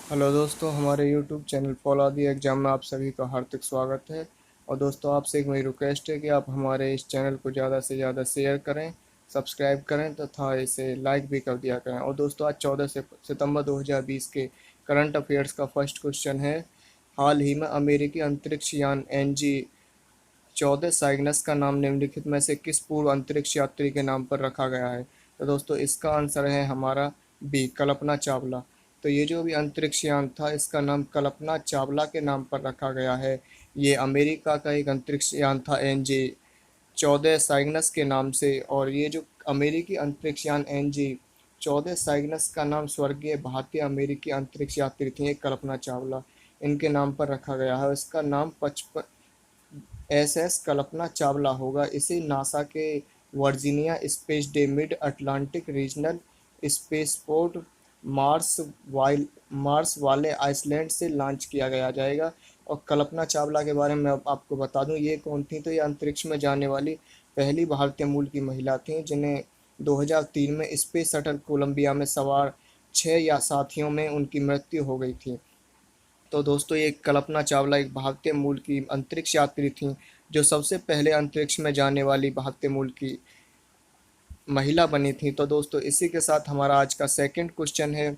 Hello दोस्तों, हमारे YouTube channel follow the exam में आप सभी का हार्दिक स्वागत है। और दोस्तों, आपसे एक मेरी रिक्वेस्ट है कि आप हमारे इस चैनल को ज़्यादा से ज़्यादा शेयर करें, सब्सक्राइब करें तथा इसे लाइक भी कर दिया करें। और दोस्तों, आज 14 सितंबर 2020 के करंट अफेयर्स का फर्स्ट क्वेश्चन है। हाल ही में अमेरिकी अंतरिक्ष यान NG-14 साइग्नस का नाम निम्नलिखित में से किस पूर्व अंतरिक्ष यात्री के नाम पर रखा गया है? तो दोस्तों, इसका आंसर है हमारा बी, कल्पना चावला। तो ये जो भी अंतरिक्ष यान था, इसका नाम कल्पना चावला के नाम पर रखा गया है। ये अमेरिका का एक अंतरिक्ष यान था NG-14 साइग्नस के नाम से। और ये जो अमेरिकी अंतरिक्ष यान NG-14 साइग्नस का नाम स्वर्गीय भारतीय अमेरिकी अंतरिक्ष यात्री थी कल्पना चावला, इनके नाम पर रखा गया है। इसका नाम 55SS कल्पना चावला होगा। इसे नासा के Virginia space day mid Atlantic regional spaceport Mars Mars वाले आइसलैंड से लॉन्च किया गया जाएगा। और कल्पना चावला के बारे में अब आपको बता दूं, ये कौन थी? तो ये अंतरिक्ष में जाने वाली पहली भारतीय मूल की महिला थी, जिन्हें 2003 में स्पेस शटल कोलंबिया में सवार 6 या साथियों में उनकी मृत्यु हो गई थी। तो दोस्तों, ये कल्पना चावला एक भारतीय मूल की अंतरिक्ष यात्री थी, जो सबसे पहले अंतरिक्ष में जाने वाली भारतीय मूल की महिला बनी थी। तो दोस्तों, इसी के साथ हमारा आज का सेकंड क्वेश्चन है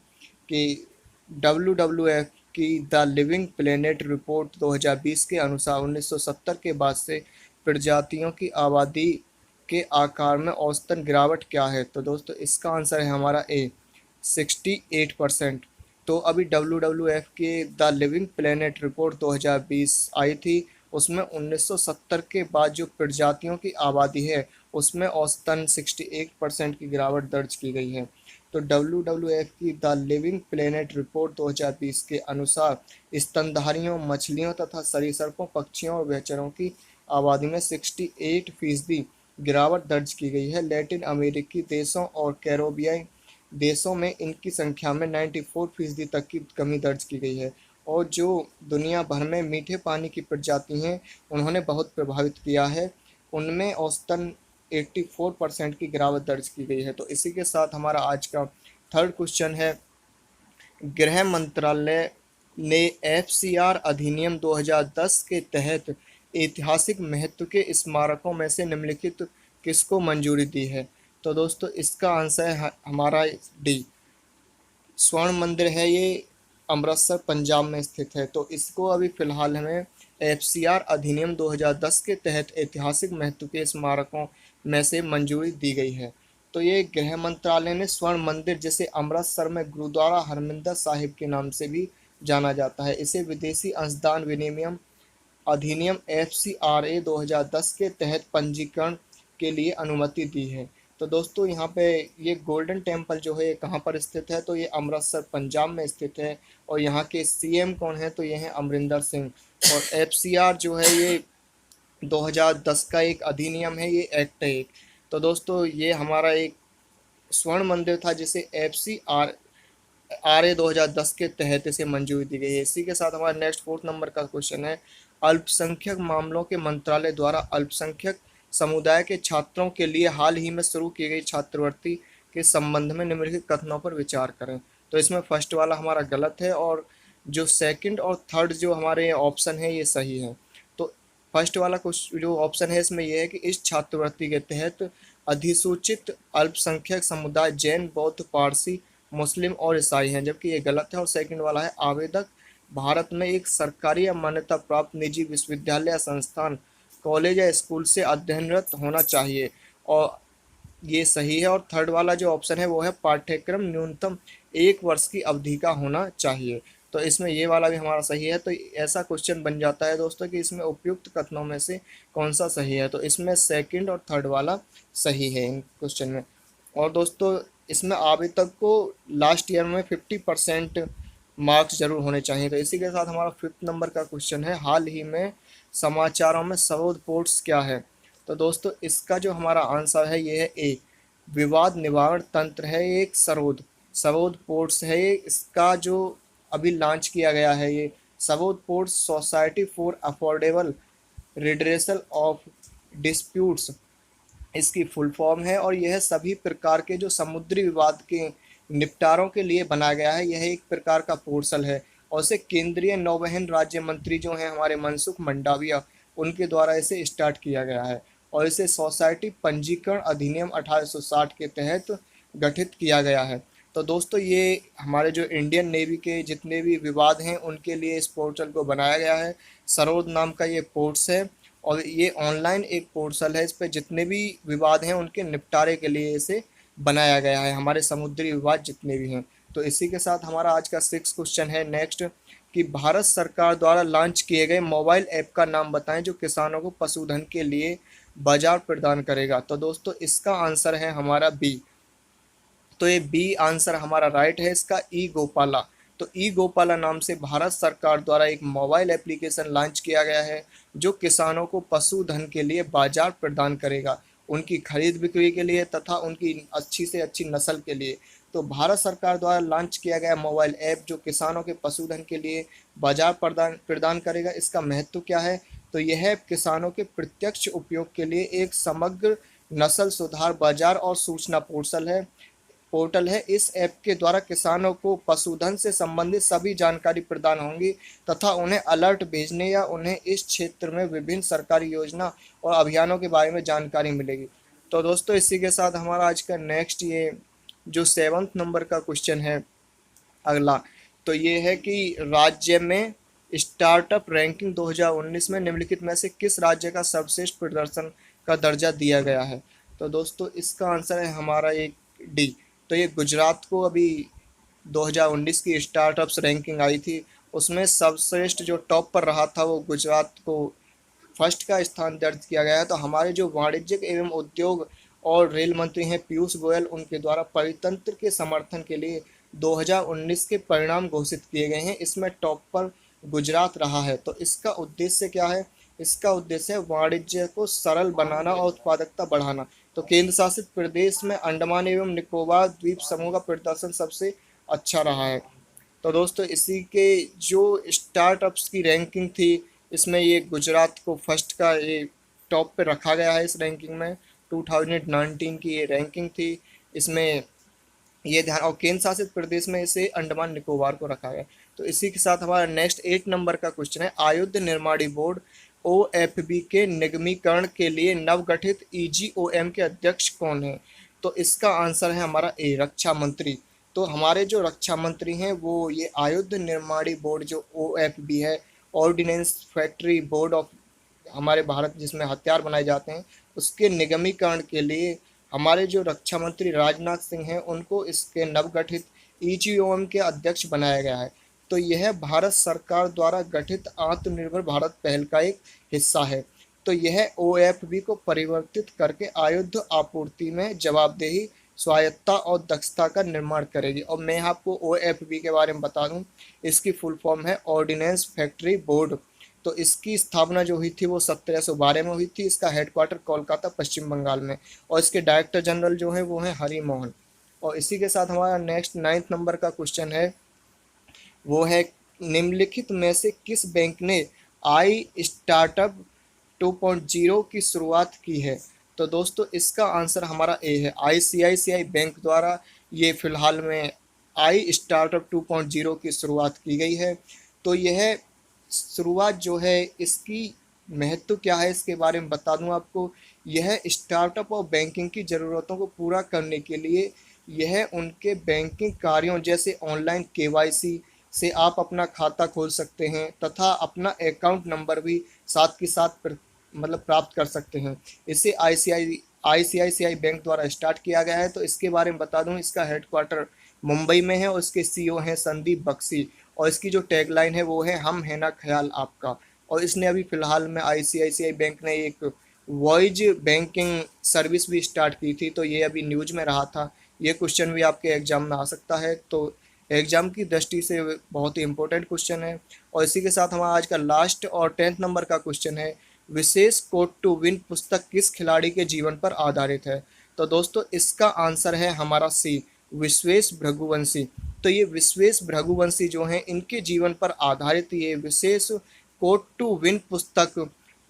कि WWF की द लिविंग प्लेनेट रिपोर्ट 2020 के अनुसार 1970 के बाद से प्रजातियों की आबादी के आकार में औसतन गिरावट क्या है? तो दोस्तों, इसका आंसर है हमारा ए, 68%। तो अभी WWF के द लिविंग प्लेनेट रिपोर्ट 2020 आई थी, उसमें 1970 के बाद जो प्रजातियों की आबादी है, उसमें औसतन 68% की गिरावट दर्ज की गई है। तो WWF की द लिविंग प्लेनेट रिपोर्ट 2020 के अनुसार स्तनधारियों, मछलियों तथा सरीसृपों, पक्षियों और भैंसों की आबादी में 68% गिरावट दर्ज की गई है। लैटिन अमेरिकी देशों और कैरेबियाई देशों में इनकी संख्या में 94% तक की कमी दर्ज की गई है। और जो दुनिया भर में मीठे पानी की प्रजाति हैं, उन्होंने बहुत प्रभावित किया है। उनमें औसतन 84% की गिरावट दर्ज की गई है। तो इसी के साथ हमारा आज का थर्ड क्वेश्चन है। गृह मंत्रालय ने FCR अधिनियम 2010 के तहत ऐतिहासिक महत्व के स्मारकों में से निम्नलिखित किसको मंजूरी दी है? तो दोस्तों, इसका आंसर है हमारा डी, स्वर्ण मंदिर है। ये अमृतसर पंजाब में स्थित है। तो इसको अभी फ़िलहाल हमें FCR अधिनियम 2010 के तहत ऐतिहासिक महत्व के स्मारकों में से मंजूरी दी गई है। तो ये गृह मंत्रालय ने स्वर्ण मंदिर, जिसे अमृतसर में गुरुद्वारा हरमिंदर साहिब के नाम से भी जाना जाता है, इसे विदेशी अंशदान विनिमय अधिनियम FCRA 2010 के तहत पंजीकरण के लिए अनुमति दी है। तो दोस्तों, यहाँ पे ये गोल्डन टेम्पल जो है, ये कहाँ पर स्थित है? तो ये अमृतसर पंजाब में स्थित है। और यहाँ के CM कौन है? तो ये हैं अमरिंदर सिंह। और FCR जो है, ये 2010 का एक अधिनियम है, ये एक्ट है एक। तो दोस्तों, ये हमारा एक स्वर्ण मंदिर था, जिसे FCRA 2010 के तहत इसे मंजूरी दी गई है। इसी के साथ हमारा नेक्स्ट फोर्थ नंबर का क्वेश्चन है। अल्पसंख्यक मामलों के मंत्रालय द्वारा अल्पसंख्यक समुदाय के छात्रों के लिए हाल ही में शुरू की गई छात्रवृत्ति के संबंध में निम्नलिखित कथनों पर विचार करें। तो इसमें फर्स्ट वाला हमारा गलत है, और जो सेकंड और थर्ड जो हमारे ऑप्शन है, ये सही है। तो फर्स्ट वाला कुछ जो ऑप्शन है, इसमें यह है कि इस छात्रवृत्ति के तहत अधिसूचित अल्पसंख्यक समुदाय जैन, बौद्ध, पारसी, मुस्लिम और ईसाई हैं, जबकि ये गलत है। और सेकंड वाला है, आवेदक भारत में एक सरकारी या मान्यता प्राप्त निजी विश्वविद्यालय या संस्थान, कॉलेज या स्कूल से अध्ययनरत होना चाहिए, और ये सही है। और थर्ड वाला जो ऑप्शन है, वो है पाठ्यक्रम न्यूनतम 1 वर्ष की अवधि का होना चाहिए। तो इसमें ये वाला भी हमारा सही है। तो ऐसा क्वेश्चन बन जाता है दोस्तों कि इसमें उपयुक्त कथनों में से कौन सा सही है? तो इसमें सेकंड और थर्ड वाला सही है इन क्वेश्चन में। और दोस्तों, इसमें आवेदक को लास्ट ईयर में 50% मार्क्स जरूर होने चाहिए। तो इसी के साथ हमारा फिफ्थ नंबर का क्वेश्चन है। हाल ही में समाचारों में सर्वोच्च पोर्ट्स क्या है? तो दोस्तों, इसका जो हमारा आंसर है, ये है ए, विवाद निवारण तंत्र है। ये एक सरोद पोर्ट्स है। ये इसका जो अभी लॉन्च किया गया है, ये sarod ports society for affordable redressal of disputes इसकी फुल फॉर्म है। और यह सभी प्रकार के जो समुद्री विवाद के निपटारों के लिए बनाया गया है। यह एक प्रकार का पोर्टल है और इसे केंद्रीय नौवहन राज्य मंत्री जो हैं हमारे मनसुख मंडाविया, उनके द्वारा इसे स्टार्ट किया गया है और इसे सोसाइटी पंजीकरण अधिनियम 1860 के तहत गठित किया गया है। तो दोस्तों ये हमारे जो इंडियन नेवी के जितने भी विवाद हैं उनके लिए इस पोर्टल को बनाया गया है। सरोद नाम का ये पोर्ट्स है और ये ऑनलाइन एक पोर्टल है। इस पे जितने भी विवाद हैं उनके निपटारे के लिए इसे बनाया गया है, हमारे समुद्री विवाद जितने भी हैं। तो इसी के साथ हमारा आज का 6 क्वेश्चन है नेक्स्ट, कि भारत सरकार द्वारा लॉन्च किए गए मोबाइल ऐप का नाम बताएं जो किसानों को पशुधन के लिए बाजार प्रदान करेगा। तो दोस्तों इसका आंसर है हमारा बी। तो ये बी आंसर हमारा राइट है इसका, ई गोपाला। तो ई गोपाला नाम से भारत सरकार द्वारा एक मोबाइल एप्लीकेशन लॉन्च किया गया है जो किसानों को पशुधन के लिए बाजार प्रदान करेगा, उनकी खरीद बिक्री के लिए तथा उनकी अच्छी से अच्छी नस्ल के लिए। तो भारत सरकार द्वारा लॉन्च किया गया मोबाइल ऐप जो किसानों के पशुधन के लिए बाजार प्रदान प्रदान करेगा, इसका महत्व क्या है? तो यह ऐप किसानों के प्रत्यक्ष उपयोग के लिए एक समग्र नस्ल सुधार बाजार और सूचना पोर्टल है। इस ऐप के द्वारा किसानों को पशुधन से संबंधित सभी जानकारी प्रदान होंगी तथा उन्हें अलर्ट भेजने या उन्हें इस क्षेत्र में विभिन्न सरकारी योजना और अभियानों के बारे में जानकारी मिलेगी। तो दोस्तों इसी के साथ हमारा आज का नेक्स्ट ये जो 7th नंबर का क्वेश्चन है अगला, तो ये है कि राज्य में स्टार्टअप रैंकिंग 2019 में निम्नलिखित में से किस राज्य का सर्वश्रेष्ठ प्रदर्शन का दर्जा दिया गया है? तो दोस्तों इसका आंसर है हमारा एक डी। तो ये गुजरात को अभी 2019 की स्टार्टअप्स रैंकिंग आई थी, उसमें सर्वश्रेष्ठ जो टॉप पर रहा था वो गुजरात को फर्स्ट का स्थान दर्ज किया गया है। तो हमारे जो वाणिज्यिक एवं उद्योग और रेल मंत्री हैं पीयूष गोयल, उनके द्वारा परितंत्र के समर्थन के लिए 2019 के परिणाम घोषित किए गए हैं, इसमें टॉप पर गुजरात रहा है। तो इसका उद्देश्य क्या है? इसका उद्देश्य है वाणिज्य को सरल बनाना और उत्पादकता बढ़ाना। तो केंद्र शासित प्रदेश में अंडमान एवं निकोबार द्वीप समूह का प्रदर्शन सबसे अच्छा रहा है। तो दोस्तों इसी के जो स्टार्टअप्स की रैंकिंग थी इसमें ये गुजरात को फर्स्ट का ये टॉप पे रखा गया है। इस रैंकिंग में 2019 की ये रैंकिंग थी, इसमें ये ध्यान, और केंद्र शासित प्रदेश में इसे अंडमान निकोबार को रखा गया। तो इसी के साथ हमारा नेक्स्ट 8 नंबर का क्वेश्चन है, आयुध निर्माणी बोर्ड ओएफबी के निगमीकरण के लिए नवगठित ईजीओएम के अध्यक्ष कौन है? तो इसका आंसर है हमारा ए, रक्षा मंत्री। तो हमारे जो रक्षा मंत्री हैं वो ये आयुध निर्माणी बोर्ड जो ओएफबी है, ऑर्डिनेंस फैक्ट्री बोर्ड ऑफ हमारे भारत जिसमें हथियार बनाए जाते हैं, उसके निगमीकरण के लिए हमारे जो रक्षा मंत्री राजनाथ सिंह हैं उनको इसके नवगठित ईजीओएम के अध्यक्ष बनाया गया है। तो यह भारत सरकार द्वारा गठित आत्मनिर्भर भारत पहल का एक हिस्सा है। तो यह ओएफबी को परिवर्तित करके आयुध आपूर्ति में जवाबदेही, स्वायत्ता और दक्षता का निर्माण करेगी। और मैं आपको ओएफबी के बारे में बता दूं, इसकी फुल फॉर्म है ऑर्डिनेंस फैक्ट्री बोर्ड। तो इसकी स्थापना जो हुई थी वो 1712 में हुई थी। इसका हेडक्वार्टर कोलकाता पश्चिम बंगाल में, और इसके डायरेक्टर जनरल जो है वो हैं हरि मोहन। और इसी के साथ हमारा नेक्स्ट 9th नंबर का क्वेश्चन है, वो है निम्नलिखित में से किस बैंक ने आई स्टार्टअप 2.0 की शुरुआत की है? तो दोस्तों इसका आंसर हमारा ए है, आईसीआईसीआई बैंक द्वारा ये फिलहाल में आई स्टार्टअप 2.0 की शुरुआत की गई है। तो यह शुरुआत जो है इसकी महत्व क्या है इसके बारे में बता दूं आपको। यह स्टार्टअप और बैंकिंग की ज़रूरतों को पूरा करने के लिए यह उनके बैंकिंग कार्यों जैसे ऑनलाइन केवाईसी से आप अपना खाता खोल सकते हैं तथा अपना अकाउंट नंबर भी साथ के साथ मतलब प्राप्त कर सकते हैं। इसे आईसीआईसीआई बैंक द्वारा स्टार्ट किया गया है। तो इसके बारे में बता दूं, इसका हेडक्वार्टर मुंबई में है और इसके सीईओ हैं संदीप बख्शी, और इसकी जो टैगलाइन है वो है हम है ना ख्याल आपका। और इसने अभी फ़िलहाल में आईसीआईसीआई बैंक ने एक वॉइस बैंकिंग सर्विस भी स्टार्ट की थी, तो ये अभी न्यूज में रहा था। ये क्वेश्चन भी आपके एग्जाम में आ सकता है, तो एग्जाम की दृष्टि से बहुत ही इंपॉर्टेंट क्वेश्चन है। और इसी के साथ हमारा आज का लास्ट और 10th नंबर का क्वेश्चन है, विशेष कोड टू विन पुस्तक किस खिलाड़ी के जीवन पर आधारित है? तो दोस्तों इसका आंसर है हमारा सी, विश्वेश भृगुवंशी। तो ये विश्वेश भृगुवंशी जो हैं इनके जीवन पर आधारित ये विशेष कोड टू विन पुस्तक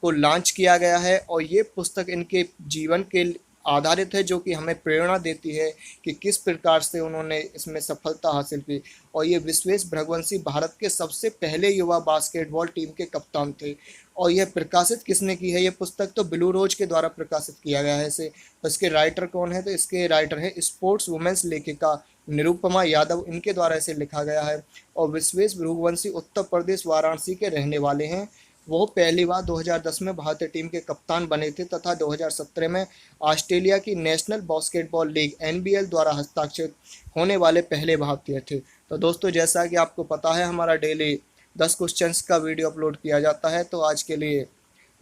को लॉन्च किया गया है, और ये पुस्तक इनके जीवन के आधारित है, जो कि हमें प्रेरणा देती है कि किस प्रकार से उन्होंने इसमें सफलता हासिल की। और ये विश्वेश भृगवंशी भारत के सबसे पहले युवा बास्केटबॉल टीम के कप्तान थे। और यह प्रकाशित किसने की है, ये पुस्तक तो ब्लू रोज के द्वारा प्रकाशित किया गया है इसे। इसके राइटर कौन है, तो इसके राइटर है स्पोर्ट्स वुमेन्स लेखिका निरुपमा यादव, इनके द्वारा इसे लिखा गया है। और विश्वेश भृगवंशी उत्तर प्रदेश वाराणसी के रहने वाले हैं। वो पहली बार 2010 में भारतीय टीम के कप्तान बने थे तथा 2017 में ऑस्ट्रेलिया की नेशनल बास्केटबॉल लीग एनबीएल द्वारा हस्ताक्षरित होने वाले पहले भारतीय थे। तो दोस्तों, जैसा कि आपको पता है, हमारा डेली 10 क्वेश्चंस का वीडियो अपलोड किया जाता है। तो आज के लिए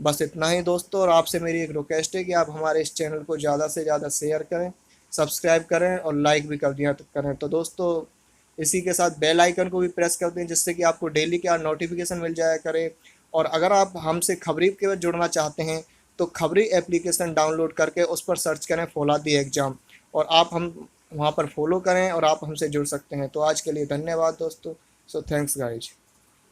बस इतना ही दोस्तों, और आपसे मेरी एक रिक्वेस्ट है कि आप हमारे इस चैनल को ज़्यादा से ज़्यादा शेयर करें, सब्सक्राइब करें और लाइक भी कर दिया करें। तो दोस्तों, इसी के साथ बेल आइकन को भी प्रेस कर दें, जिससे कि आपको डेली क्या नोटिफिकेशन मिल जाया करे। और अगर आप हमसे खबरी के वक्त जुड़ना चाहते हैं तो खबरी एप्लीकेशन डाउनलोड करके उस पर सर्च करें फॉलो द एग्ज़ाम, और आप हम वहाँ पर फॉलो करें और आप हमसे जुड़ सकते हैं। तो आज के लिए धन्यवाद दोस्तों। So thanks guys.